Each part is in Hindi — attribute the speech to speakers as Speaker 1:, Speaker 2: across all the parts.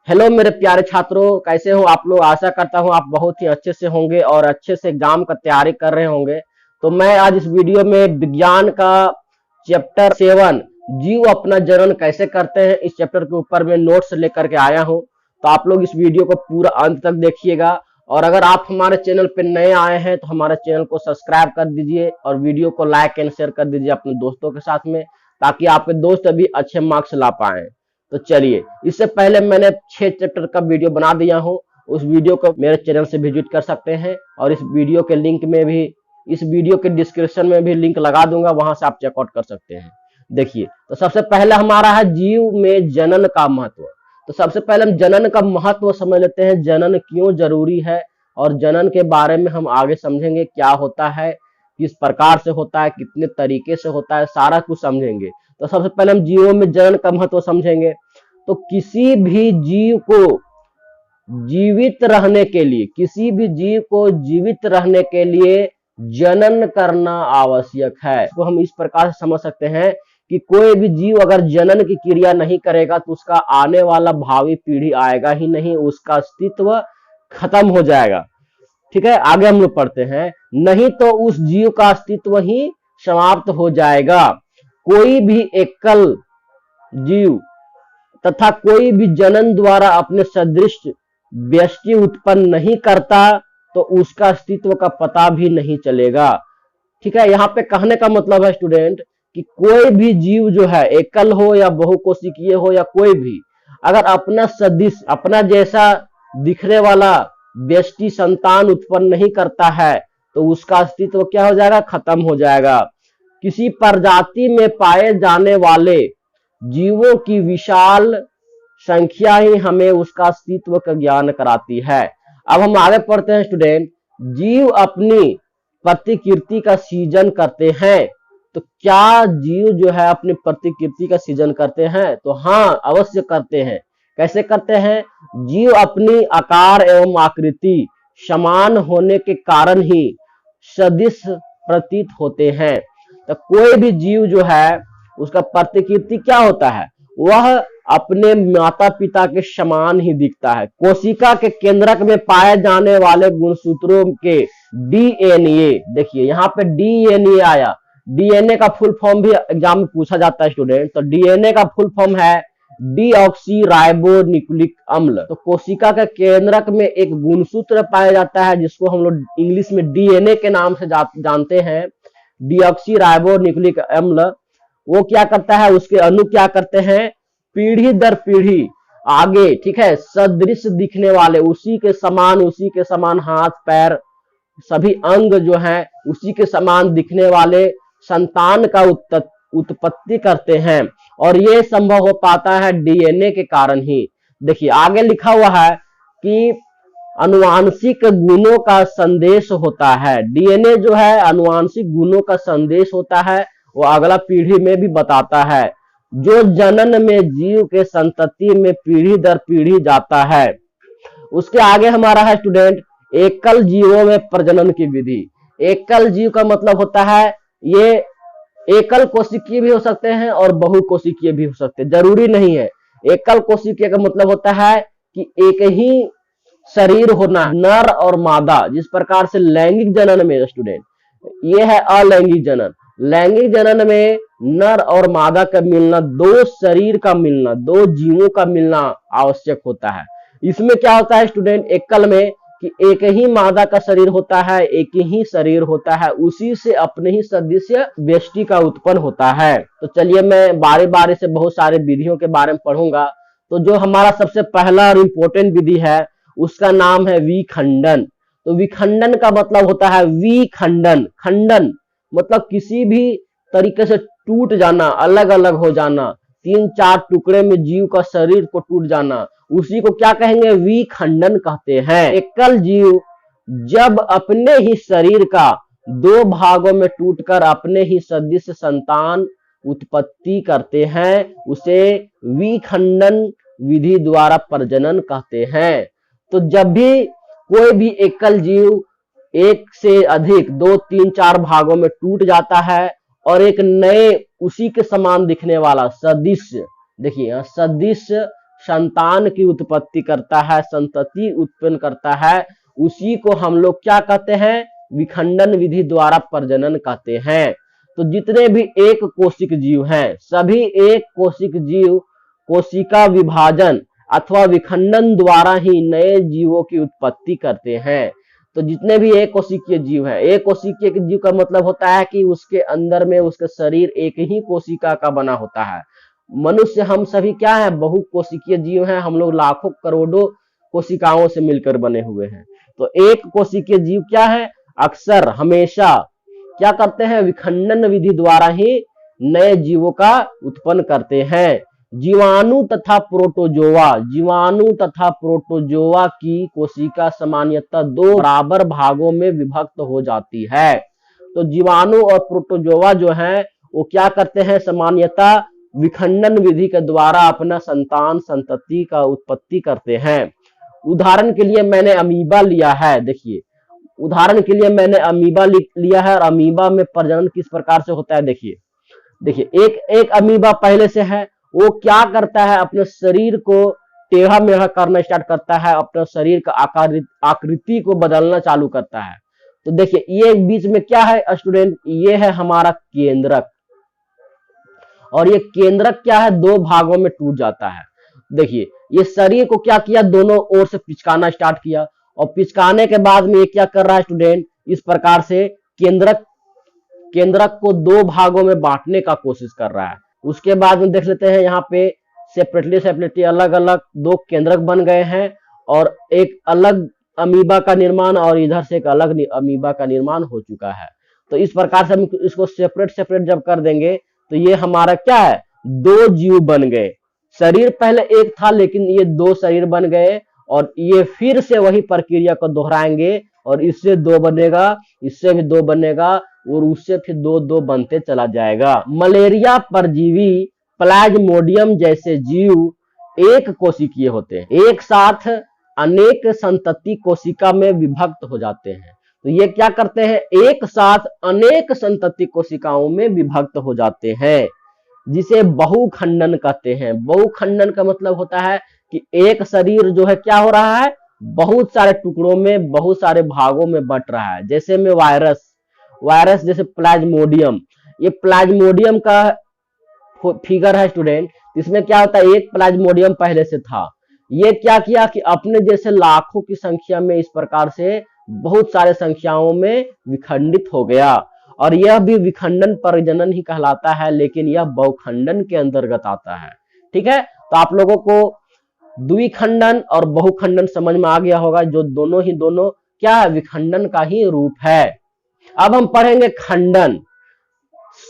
Speaker 1: हेलो मेरे प्यारे छात्रों, कैसे हो आप लोग। आशा करता हूं आप बहुत ही अच्छे से होंगे और अच्छे से एग्जाम का तैयारी कर रहे होंगे। तो मैं आज इस वीडियो में विज्ञान का चैप्टर 7 जीव अपना जनन कैसे करते हैं इस चैप्टर के ऊपर मैं नोट्स लेकर के आया हूं। तो आप लोग इस वीडियो को पूरा अंत तक देखिएगा और अगर आप हमारे चैनल पर नए आए हैं तो हमारे चैनल को सब्सक्राइब कर दीजिए और वीडियो को लाइक एंड शेयर कर दीजिए अपने दोस्तों के साथ में, ताकि आपके दोस्त भी अच्छे मार्क्स ला पाए। तो चलिए, इससे पहले मैंने 6 चैप्टर का वीडियो बना दिया हूं, उस वीडियो को मेरे चैनल से विजिट कर सकते हैं और इस वीडियो के लिंक में भी, इस वीडियो के डिस्क्रिप्शन में भी लिंक लगा दूंगा, वहां से आप चेकआउट कर सकते हैं। देखिए, तो सबसे पहले हमारा है जीव में जनन का महत्व। तो सबसे पहले हम जनन का महत्व समझ लेते हैं, जनन क्यों जरूरी है और जनन के बारे में हम आगे समझेंगे, क्या होता है, किस प्रकार से होता है, कितने तरीके से होता है, सारा कुछ समझेंगे। तो सबसे पहले हम जीवों में जनन का महत्व समझेंगे। तो किसी भी जीव को जीवित रहने के लिए, किसी भी जीव को जीवित रहने के लिए जनन करना आवश्यक है। तो हम इस प्रकार से समझ सकते हैं कि कोई भी जीव अगर जनन की क्रिया नहीं करेगा तो उसका आने वाला भावी पीढ़ी आएगा ही नहीं, उसका अस्तित्व खत्म हो जाएगा। ठीक है, आगे हम लोग पढ़ते हैं। नहीं तो उस जीव का अस्तित्व ही समाप्त हो जाएगा। कोई भी एकल जीव तथा कोई भी जनन द्वारा अपने सदृश व्यष्टि उत्पन्न नहीं करता तो उसका अस्तित्व का पता भी नहीं चलेगा। ठीक है, यहाँ पे कहने का मतलब है स्टूडेंट कि कोई भी जीव जो है, एकल हो या बहुकोशिकीय हो या कोई भी, अगर अपना सदृश, अपना जैसा दिखने वाला व्यष्टि संतान उत्पन्न नहीं करता है तो उसका अस्तित्व क्या हो जाएगा, खत्म हो जाएगा। किसी प्रजाति में पाए जाने वाले जीवों की विशाल संख्या ही हमें उसका अस्तित्व का ज्ञान कराती है। अब हम आगे पढ़ते हैं स्टूडेंट। जीव अपनी प्रतिकृति का सृजन करते हैं। तो क्या जीव जो है अपनी प्रतिकृति का सृजन करते हैं? तो हाँ, अवश्य करते हैं। कैसे करते हैं? जीव अपनी आकार एवं आकृति समान होने के कारण ही सदृश प्रतीत होते हैं। तो कोई भी जीव जो है उसका प्रतिकृति क्या होता है, वह अपने माता पिता के समान ही दिखता है। कोशिका के केंद्रक में पाए जाने वाले गुणसूत्रों के डीएनए, देखिए यहाँ पे डीएनए आया। डीएनए का फुल फॉर्म भी एग्जाम में पूछा जाता है स्टूडेंट। तो डीएनए का फुल फॉर्म है डीऑक्सी राइबो न्यूक्लिक अम्ल। तो कोशिका के केंद्रक में एक गुणसूत्र पाया जाता है जिसको हम लोग इंग्लिश में डीएनए के नाम से जानते हैं, डीऑक्सी राइबो न्यूक्लिक अम्ल। वो क्या करता है, उसके अणु क्या करते हैं, पीढ़ी दर पीढ़ी आगे, ठीक है, सदृश दिखने वाले, उसी के समान हाथ पैर सभी अंग जो हैं उसी के समान दिखने वाले संतान का उत्पत्ति करते हैं और ये संभव हो पाता है डीएनए के कारण ही। देखिए आगे लिखा हुआ है कि अनुवांशिक गुणों का संदेश होता है। डीएनए जो है अनुवांशिक गुणों का संदेश होता है, वो अगला पीढ़ी में भी बताता है, जो जनन में जीव के संतति में पीढ़ी दर पीढ़ी जाता है। उसके आगे हमारा है स्टूडेंट एकल जीवों में प्रजनन की विधि। एकल जीव का मतलब होता है ये एकल कोशिकीय भी हो सकते हैं और बहुकोशिकीय भी हो सकते हैं, जरूरी नहीं है। एकल कोशिकीय का मतलब होता है कि एक ही शरीर होना, नर और मादा। जिस प्रकार से लैंगिक जनन में स्टूडेंट, ये है अलैंगिक जनन। लैंगिक जनन में नर और मादा का मिलना, दो शरीर का मिलना, दो जीवों का मिलना आवश्यक होता है। इसमें क्या होता है स्टूडेंट, एकल में कि एक ही मादा का शरीर होता है, एक ही शरीर होता है, उसी से अपने ही सदस्य व्यष्टि का उत्पन्न होता है। तो चलिए मैं बारी बारी से बहुत सारे विधियों के बारे में पढ़ूंगा। तो जो हमारा सबसे पहला और इम्पोर्टेंट विधि है उसका नाम है विखंडन। तो विखंडन का मतलब होता है विखंडन, खंडन मतलब किसी भी तरीके से टूट जाना, अलग अलग हो जाना, 3-4 टुकड़े में जीव का शरीर को टूट जाना, उसी को क्या कहेंगे, विखंडन कहते हैं। एकल जीव जब अपने ही शरीर का 2 भागों में टूटकर अपने ही सदृश संतान उत्पत्ति करते हैं, उसे विखंडन विधि द्वारा प्रजनन कहते हैं। तो जब भी कोई भी एकल जीव एक से अधिक 2, 3, 4 भागों में टूट जाता है और एक नए उसी के समान दिखने वाला सदृश, देखिए सदृश संतान की उत्पत्ति करता है, संतति उत्पन्न करता है, उसी को हम लोग क्या कहते हैं, विखंडन विधि द्वारा प्रजनन कहते हैं। तो जितने भी एक कोशिक जीव हैं, सभी एक कोशिक जीव कोशिका विभाजन अथवा विखंडन द्वारा ही नए जीवों की उत्पत्ति करते हैं। तो जितने भी एक कोशिकीय जीव हैं, एक कोशिकीय जीव का मतलब होता है कि उसके अंदर में उसका शरीर एक ही कोशिका का बना होता है। मनुष्य हम सभी क्या है, बहुकोशिकीय जीव हैं, हम लोग लाखों करोड़ों कोशिकाओं से मिलकर बने हुए हैं। तो एक कोशिकीय जीव क्या है, अक्सर हमेशा क्या करते हैं, विखंडन विधि द्वारा ही नए जीवों का उत्पन्न करते हैं। जीवाणु तथा प्रोटोजोआ, जीवाणु तथा प्रोटोजोआ की कोशिका सामान्यतः दो बराबर भागों में विभक्त हो जाती है। तो जीवाणु और प्रोटोजोआ जो है वो क्या करते हैं, सामान्यतः विखंडन विधि के द्वारा अपना संतान संतति का उत्पत्ति करते हैं। उदाहरण के लिए मैंने अमीबा लिया है, देखिए उदाहरण के लिए मैंने अमीबा लिया है और अमीबा में प्रजनन किस प्रकार से होता है। देखिए एक अमीबा पहले से है, वो क्या करता है, अपने शरीर को टेढ़ा मेढ़ा करना स्टार्ट करता है, अपने शरीर का आकृति को बदलना चालू करता है। तो देखिए ये बीच में क्या है स्टूडेंट, ये है हमारा केंद्रक, और ये केंद्रक क्या है, दो भागों में टूट जाता है। देखिए ये शरीर को क्या किया, दोनों ओर से पिचकाना स्टार्ट किया, और पिचकाने के बाद में ये क्या कर रहा है स्टूडेंट, इस प्रकार से केंद्रक को दो भागों में बांटने का कोशिश कर रहा है। उसके बाद में देख लेते हैं यहाँ पे सेपरेटली अलग अलग दो केंद्रक बन गए हैं, और एक अलग अमीबा का निर्माण और इधर से एक अलग अमीबा का निर्माण हो चुका है। तो इस प्रकार से हम इसको सेपरेट जब कर देंगे तो ये हमारा क्या है, दो जीव बन गए। शरीर पहले एक था लेकिन ये दो शरीर बन गए, और ये फिर से वही प्रक्रिया को दोहराएंगे, और इससे दो बनेगा, इससे भी दो बनेगा, और उससे फिर दो बनते चला जाएगा। मलेरिया परजीवी प्लाज्मोडियम जैसे जीव एक कोशिकीय होते हैं, एक साथ अनेक संतति कोशिका में विभक्त हो जाते हैं। तो ये क्या करते हैं, एक साथ अनेक संतति कोशिकाओं में विभक्त हो जाते हैं, जिसे बहुखंडन कहते हैं। बहुखंडन का मतलब होता है कि एक शरीर जो है क्या हो रहा है, बहुत सारे टुकड़ों में, बहुत सारे भागों में बंट रहा है। जैसे में वायरस जैसे प्लाज्मोडियम, ये प्लाज्मोडियम का फिगर है स्टूडेंट। इसमें क्या होता है, एक प्लाज्मोडियम पहले से था, ये क्या किया कि अपने जैसे लाखों की संख्या में इस प्रकार से बहुत सारे संख्याओं में विखंडित हो गया, और यह भी विखंडन प्रजनन ही कहलाता है, लेकिन यह बहुखंडन के अंतर्गत आता है। ठीक है, तो आप लोगों को द्विखंडन और बहुखंडन समझ में आ गया होगा, जो दोनों क्या है, विखंडन का ही रूप है। अब हम पढ़ेंगे खंडन,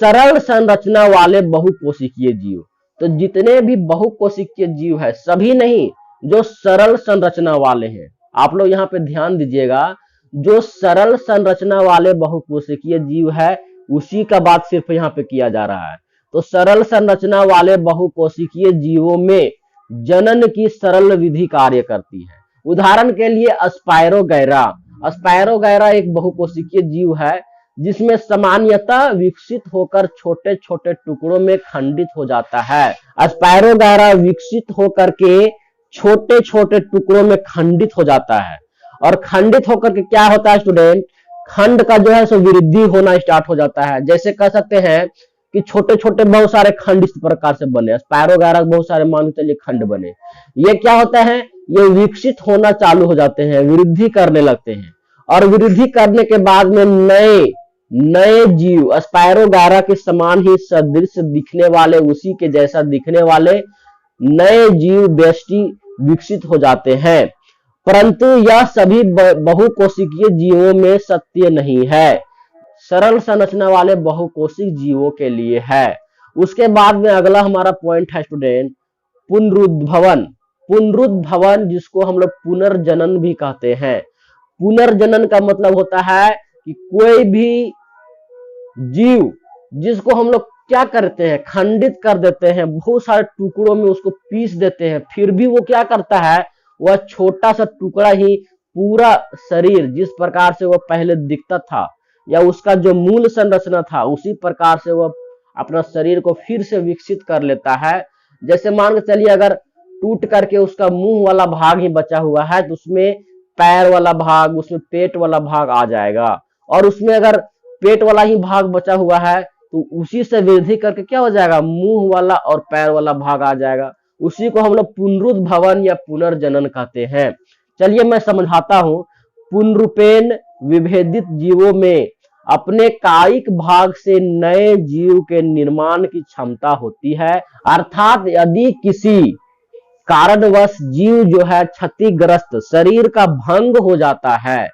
Speaker 1: सरल संरचना वाले बहुकोशिकीय जीव। तो जितने भी बहुकोशिकीय जीव है, सभी नहीं, जो सरल संरचना वाले हैं, आप लोग यहाँ पे ध्यान दीजिएगा, जो सरल संरचना वाले बहुकोशिकीय जीव है उसी का बात सिर्फ यहाँ पे किया जा रहा है। तो सरल संरचना वाले बहुकोशिकीय जीवों में जनन की सरल विधि कार्य करती है। उदाहरण के लिए स्पायरोगैरा एक बहुकोशिकीय जीव है, जिसमें सामान्यतः विकसित होकर छोटे छोटे टुकड़ों में खंडित हो जाता है। स्पायरोगैरा विकसित होकर के छोटे छोटे टुकड़ों में खंडित हो जाता है, और खंडित होकर के क्या होता है स्टूडेंट, खंड का जो है सो वृद्धि होना स्टार्ट हो जाता है। जैसे कह सकते हैं कि छोटे छोटे बहुत सारे खंड इस प्रकार से बने, स्पायरोगैरा बहुत सारे मान चलिए खंड बने। ये क्या होता है, ये विकसित होना चालू हो जाते हैं, वृद्धि करने लगते हैं, और वृद्धि करने के बाद में नए जीव स्पायरोगैरा के समान ही सदृश दिखने वाले, उसी के जैसा दिखने वाले नए जीव व्यष्टि विकसित हो जाते हैं। परंतु यह सभी बहुकोशिकीय जीवों में सत्य नहीं है, सरल संरचना वाले बहुकोशिक जीवों के लिए है। उसके बाद में अगला हमारा पॉइंट है स्टूडेंट, पुनरुद्भवन, जिसको हम लोग पुनर्जनन भी कहते हैं। पुनर्जनन का मतलब होता है कि कोई भी जीव जिसको हम लोग क्या करते हैं, खंडित कर देते हैं, बहुत सारे टुकड़ों में उसको पीस देते हैं, फिर भी वो क्या करता है, वह छोटा सा टुकड़ा ही पूरा शरीर जिस प्रकार से वह पहले दिखता था, या उसका जो मूल संरचना था, उसी प्रकार से वह अपना शरीर को फिर से विकसित कर लेता है। जैसे मान के चलिए, अगर टूट करके उसका मुंह वाला भाग ही बचा हुआ है, तो उसमें पैर वाला भाग, उसमें पेट वाला भाग आ जाएगा। और उसमें अगर पेट वाला ही भाग बचा हुआ है तो उसी से वृद्धि करके क्या हो जाएगा, मुंह वाला और पैर वाला भाग आ जाएगा। उसी को हम लोग पुनरुद्भवन या पुनर्जनन कहते हैं। चलिए मैं समझाता हूं। पुनरुपेन विभेदित जीवों में अपने कायिक भाग से नए जीव के निर्माण की क्षमता होती है। अर्थात यदि किसी कारणवश जीव जो है क्षतिग्रस्त, शरीर का भंग हो जाता है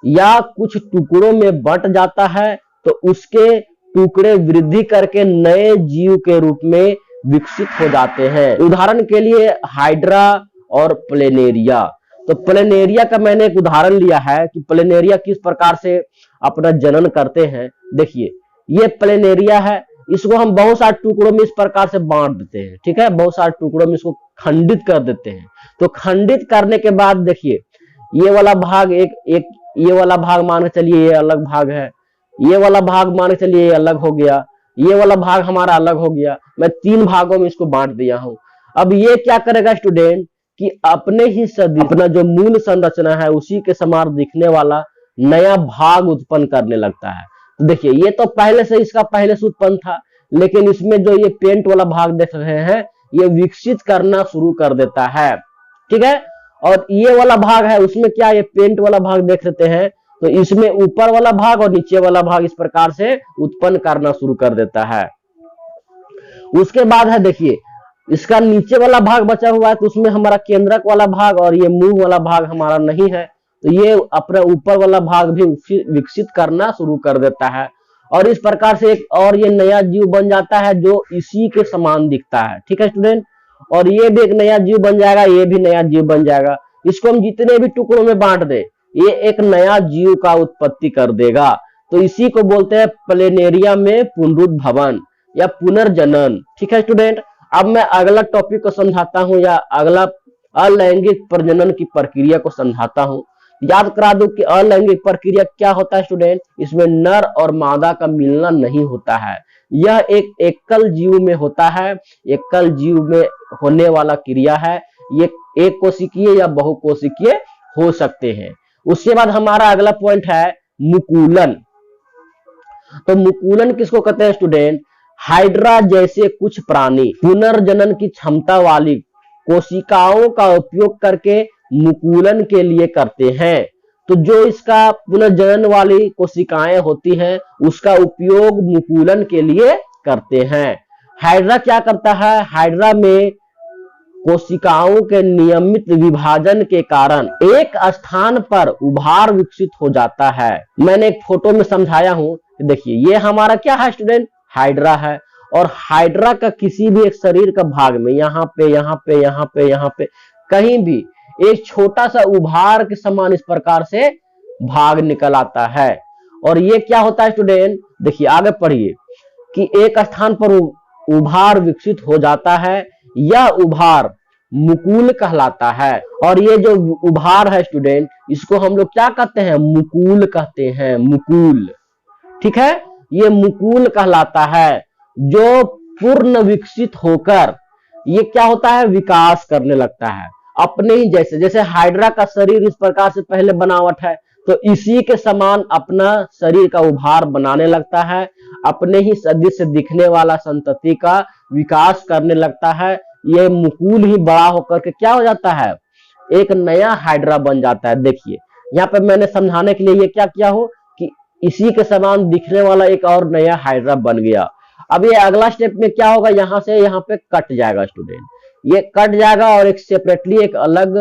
Speaker 1: या कुछ टुकड़ों में बंट जाता है, तो उसके टुकड़े वृद्धि करके नए जीव के रूप में विकसित हो जाते हैं। उदाहरण के लिए हाइड्रा और प्लेनेरिया। तो प्लेनेरिया का मैंने एक उदाहरण लिया है कि प्लेनेरिया किस प्रकार से अपना जनन करते हैं। देखिए ये प्लेनेरिया है, इसको हम बहुत सारे टुकड़ों में इस प्रकार से बांट देते हैं, ठीक है, बहुत सारे टुकड़ों में इसको खंडित कर देते हैं। तो खंडित करने के बाद देखिए ये वाला भाग एक ये वाला भाग मान के चलिए ये अलग भाग है, ये वाला भाग मान के चलिए ये अलग हो गया, ये वाला भाग हमारा अलग हो गया। मैं 3 भागों में इसको बांट दिया हूं। अब ये क्या करेगा स्टूडेंट कि अपने ही सदी अपना जो मूल संरचना है उसी के समान दिखने वाला नया भाग उत्पन्न करने लगता है। तो देखिए ये तो पहले से इसका पहले से उत्पन्न था, लेकिन इसमें जो ये पेंट वाला भाग देख रहे हैं ये विकसित करना शुरू कर देता है, ठीक है। और ये वाला भाग है उसमें क्या, ये पेंट वाला भाग देख लेते हैं, तो इसमें ऊपर वाला भाग और नीचे वाला भाग इस प्रकार से उत्पन्न करना शुरू कर देता है। उसके बाद है देखिए इसका नीचे वाला भाग बचा हुआ है, तो उसमें हमारा केंद्रक वाला भाग और ये मुंह वाला भाग हमारा नहीं है, तो ये अपना ऊपर वाला भाग भी विकसित करना शुरू कर देता है। और इस प्रकार से एक और ये नया जीव बन जाता है जो इसी के समान दिखता है, ठीक है स्टूडेंट। और ये भी एक नया जीव बन जाएगा, ये भी नया जीव बन जाएगा। इसको हम जितने भी टुकड़ों में बांट दे ये एक नया जीव का उत्पत्ति कर देगा। तो इसी को बोलते हैं प्लेनेरिया में पुनरुद्भवन या पुनर्जनन, ठीक है स्टूडेंट। अब मैं अगला टॉपिक को समझाता हूं या अगला अलैंगिक प्रजनन की प्रक्रिया को समझाता हूं। याद करा दूं कि अलैंगिक प्रक्रिया क्या होता है स्टूडेंट, इसमें नर और मादा का मिलना नहीं होता है। यह एक एकल जीव में होता है, एकल जीव में होने वाला क्रिया है। ये एक कोशिकीय या बहुकोशिकीय हो सकते हैं। उसके बाद हमारा अगला पॉइंट है मुकुलन। तो मुकुलन किसको कहते हैं स्टूडेंट, हाइड्रा जैसे कुछ प्राणी पुनर्जनन की क्षमता वाली कोशिकाओं का उपयोग करके मुकुलन के लिए करते हैं। तो जो इसका पुनर्जनन वाली कोशिकाएं होती हैं उसका उपयोग मुकुलन के लिए करते हैं। हाइड्रा क्या करता है, हाइड्रा में कोशिकाओं के नियमित विभाजन के कारण एक स्थान पर उभार विकसित हो जाता है। मैंने एक फोटो में समझाया हूं, देखिए ये हमारा क्या है स्टूडेंट, हाइड्रा है। और हाइड्रा का किसी भी एक शरीर का भाग में यहाँ पे यहाँ पे यहाँ पे यहाँ पे कहीं भी एक छोटा सा उभार के समान इस प्रकार से भाग निकल आता है। और ये क्या होता है स्टूडेंट, देखिए आगे पढ़िए कि एक स्थान पर उभार विकसित हो जाता है, यह उभार मुकुल कहलाता है। और ये जो उभार है स्टूडेंट इसको हम लोग क्या कहते हैं, मुकुल कहते हैं, मुकुल, ठीक है। ये मुकुल कहलाता है जो पूर्ण विकसित होकर ये क्या होता है, विकास करने लगता है अपने ही जैसे। जैसे हाइड्रा का शरीर इस प्रकार से पहले बनावट है, तो इसी के समान अपना शरीर का उभार बनाने लगता है, अपने ही सदृश दिखने वाला संतति का विकास करने लगता है। ये मुकुल ही बड़ा होकर के क्या हो जाता है, एक नया हाइड्रा बन जाता है। देखिए यहाँ पे मैंने समझाने के लिए ये क्या किया हो कि इसी के समान दिखने वाला एक और नया हाइड्रा बन गया। अब ये अगला स्टेप में क्या होगा, यहाँ से यहाँ पे कट जाएगा स्टूडेंट, ये कट जाएगा और एक सेपरेटली एक अलग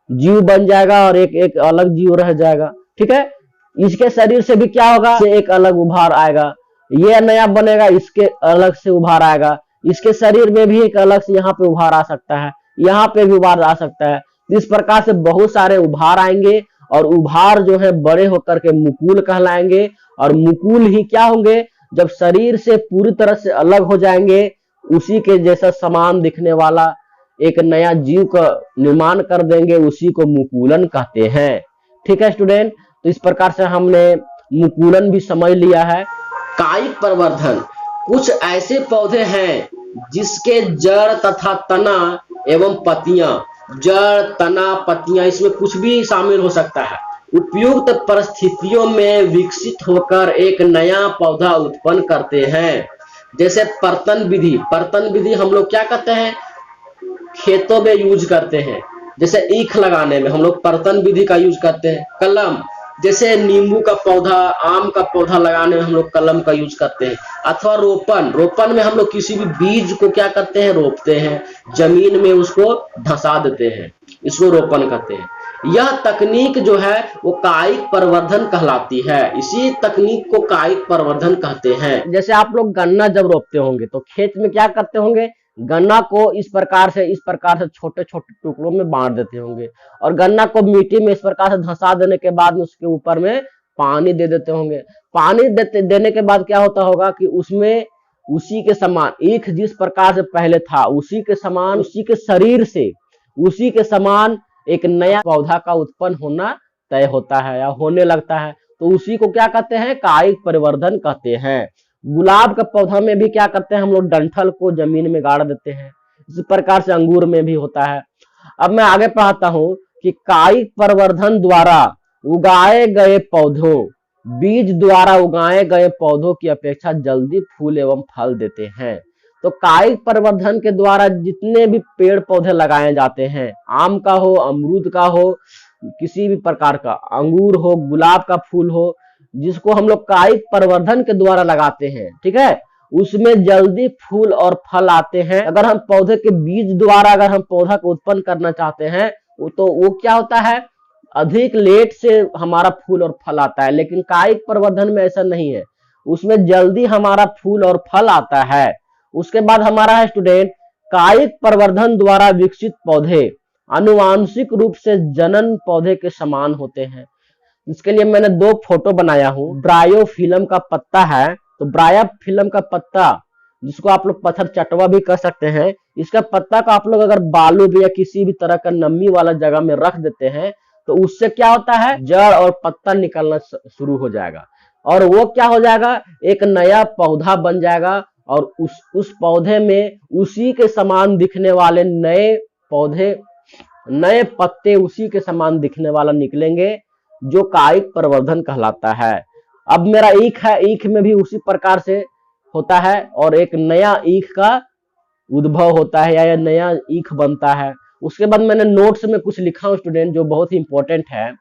Speaker 1: जीव बन जाएगा और एक अलग जीव रह जाएगा, ठीक है। इसके शरीर से भी क्या होगा, एक अलग उभार आएगा, ये नया बनेगा, इसके अलग से उभार आएगा, इसके शरीर में भी एक अलग से यहाँ पे उभार आ सकता है, यहाँ पे भी उभार आ सकता है। इस प्रकार से बहुत सारे उभार आएंगे और उभार जो है बड़े होकर के मुकुल कहलाएंगे। और मुकुल ही क्या होंगे, जब शरीर से पूरी तरह से अलग हो जाएंगे, उसी के जैसा समान दिखने वाला एक नया जीव का निर्माण कर देंगे, उसी को मुकुलन कहते हैं, ठीक है स्टूडेंट। तो इस प्रकार से हमने मुकुलन भी समझ लिया है। कायिक प्रवर्धन कुछ ऐसे पौधे हैं जिसके जड़ तथा तना एवं पत्तियां, जड़, तना, पत्तियां, इसमें कुछ भी शामिल हो सकता है। उपयुक्त परिस्थितियों में विकसित होकर एक नया पौधा उत्पन्न करते हैं। जैसे परतन विधि हम लोग क्या करते हैं, खेतों में यूज करते हैं। जैसे ईख लगाने में हम लोग परतन विधि का यूज करते हैं। कलम, जैसे नींबू का पौधा, आम का पौधा लगाने में हम लोग कलम का यूज करते हैं। अथवा रोपन में हम लोग किसी भी बीज को क्या करते हैं, रोपते हैं, जमीन में उसको धंसा देते हैं, इसको रोपन करते हैं। यह तकनीक जो है वो कायिक परिवर्धन कहलाती है। इसी तकनीक को कायिक परिवर्धन कहते हैं। जैसे आप लोग गन्ना जब रोपते होंगे तो खेत में क्या करते होंगे, गन्ना को इस प्रकार से छोटे छोटे टुकड़ों में बांट देते होंगे, और गन्ना को मिट्टी में इस प्रकार से धंसा देने के बाद उसके ऊपर में पानी दे देते होंगे। पानी देने के बाद क्या होता होगा कि उसमें उसी के समान ईख जिस प्रकार से पहले था, उसी के समान, उसी के शरीर से उसी के समान एक नया पौधा का उत्पन्न होना तय होता है या होने लगता है। तो उसी को क्या कहते हैं, कायिक परिवर्धन कहते हैं। गुलाब का पौधा में भी क्या करते हैं हम लोग, डंठल को जमीन में गाड़ देते हैं। इस प्रकार से अंगूर में भी होता है। अब मैं आगे पढ़ाता हूं कि कायिक परिवर्धन द्वारा उगाए गए पौधों, बीज द्वारा उगाए गए पौधों की अपेक्षा जल्दी फूल एवं फल देते हैं। तो कायिक परिवर्धन के द्वारा जितने भी पेड़ पौधे लगाए जाते हैं, आम का हो, अमरूद का हो, किसी भी प्रकार का, अंगूर हो, गुलाब का फूल हो, जिसको हम लोग कायिक परिवर्धन के द्वारा लगाते हैं, ठीक है, उसमें जल्दी फूल और फल आते हैं। अगर हम पौधे के बीज द्वारा अगर हम पौधा को उत्पन्न करना चाहते हैं तो वो क्या होता है, अधिक लेट से हमारा फूल और फल आता है। लेकिन कायिक परिवर्धन में ऐसा नहीं है, उसमें जल्दी हमारा फूल और फल आता है। उसके बाद हमारा है स्टूडेंट, कायिक परिवर्धन द्वारा विकसित पौधे आनुवांशिक रूप से जनन पौधे के समान होते हैं। इसके लिए मैंने दो फोटो बनाया हूं। ब्रायोफिल्म का पत्ता है, तो ब्रायोफिल्म का पत्ता, जिसको आप लोग पत्थर चटवा भी कह सकते हैं, इसका पत्ता का आप लोग अगर बालू या किसी भी तरह का नमी वाला जगह में रख देते हैं तो उससे क्या होता है, जड़ और पत्ता निकलना शुरू हो जाएगा, और वो क्या हो जाएगा, एक नया पौधा बन जाएगा। और उस पौधे में उसी के समान दिखने वाले नए पौधे, नए पत्ते उसी के समान दिखने वाला निकलेंगे, जो कायिक परिवर्धन कहलाता है। अब मेरा ईख है, ईख में भी उसी प्रकार से होता है, और एक नया ईख का उद्भव होता है या नया ईख बनता है। उसके बाद मैंने नोट्स में कुछ लिखा हूं स्टूडेंट, जो बहुत ही इंपॉर्टेंट है,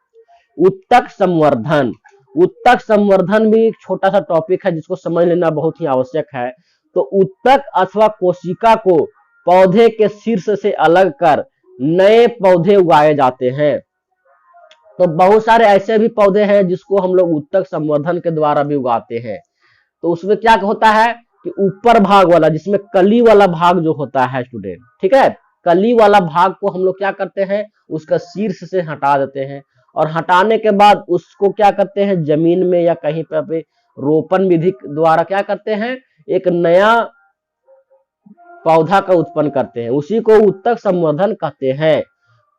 Speaker 1: उत्तक संवर्धन। उत्तक संवर्धन भी एक छोटा सा टॉपिक है जिसको समझ लेना बहुत ही आवश्यक है। तो उत्तक अथवा कोशिका को पौधे के शीर्ष से अलग कर नए पौधे उगाए जाते हैं। तो बहुत सारे ऐसे भी पौधे हैं जिसको हम लोग उत्तक संवर्धन के द्वारा भी उगाते हैं। तो उसमें क्या होता है कि ऊपर भाग वाला, जिसमें कली वाला भाग जो होता है स्टूडेंट, ठीक है, कली वाला भाग को हम लोग क्या करते हैं, उसका शीर्ष से हटा देते हैं, और हटाने के बाद उसको क्या करते हैं, जमीन में या कहीं पे रोपण विधि द्वारा क्या करते हैं, एक नया पौधा का उत्पन्न करते हैं। उसी को उत्तक संवर्धन कहते हैं।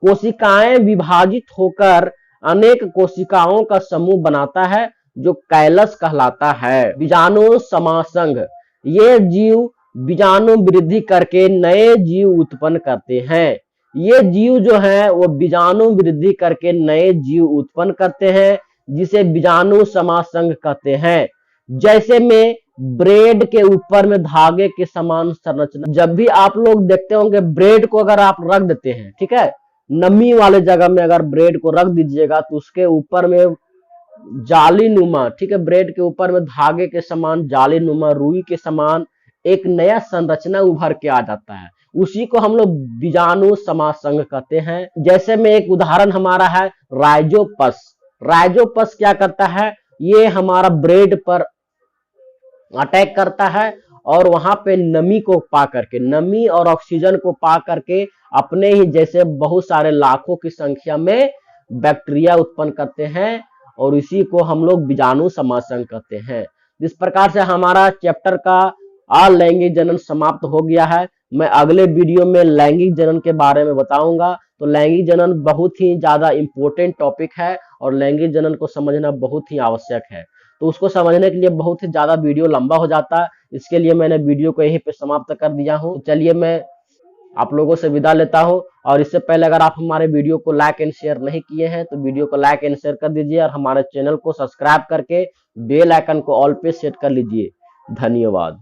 Speaker 1: कोशिकाएं विभाजित होकर अनेक कोशिकाओं का समूह बनाता है, जो कैलस कहलाता है। बीजाणु समासंघ, ये जीव बीजाणु वृद्धि करके नए जीव उत्पन्न करते हैं। ये जीव जो है वो बीजाणु वृद्धि करके नए जीव उत्पन्न करते हैं, जिसे बीजाणु समासंघ कहते हैं। जैसे में ब्रेड के ऊपर में धागे के समान संरचना, जब भी आप लोग देखते होंगे ब्रेड को अगर आप रख देते हैं, ठीक है, नमी वाले जगह में अगर ब्रेड को रख दीजिएगा तो उसके ऊपर में जाली नुमा, ठीक है, ब्रेड के ऊपर में धागे के समान जाली नुमा, रुई के समान एक नया संरचना उभर के आ जाता है। उसी को हम लोग बीजाणु समासंघ कहते हैं। जैसे में एक उदाहरण हमारा है राइजोपस। राइजोपस क्या करता है, ये हमारा ब्रेड पर अटैक करता है, और वहां पे नमी को पा करके, नमी और ऑक्सीजन को पा करके अपने ही जैसे बहुत सारे लाखों की संख्या में बैक्टीरिया उत्पन्न करते हैं, और इसी को हम लोग बीजाणु समासंघ कहते हैं। जिस प्रकार से हमारा चैप्टर का अलैंगिक जनन समाप्त हो गया है। मैं अगले वीडियो में लैंगिक जनन के बारे में बताऊंगा। तो लैंगिक जनन बहुत ही ज्यादा इंपॉर्टेंट टॉपिक है, और लैंगिक जनन को समझना बहुत ही आवश्यक है। तो उसको समझने के लिए बहुत ही ज्यादा वीडियो लंबा हो जाता है, इसके लिए मैंने वीडियो को यहीं पे समाप्त कर दिया हूं। चलिए मैं आप लोगों से विदा लेता हूं। और इससे पहले अगर आप हमारे वीडियो को लाइक एंड शेयर नहीं किए हैं तो वीडियो को लाइक एंड शेयर कर दीजिए और हमारे चैनल को सब्सक्राइब करके बेल आइकन को ऑल पे सेट कर लीजिए। धन्यवाद।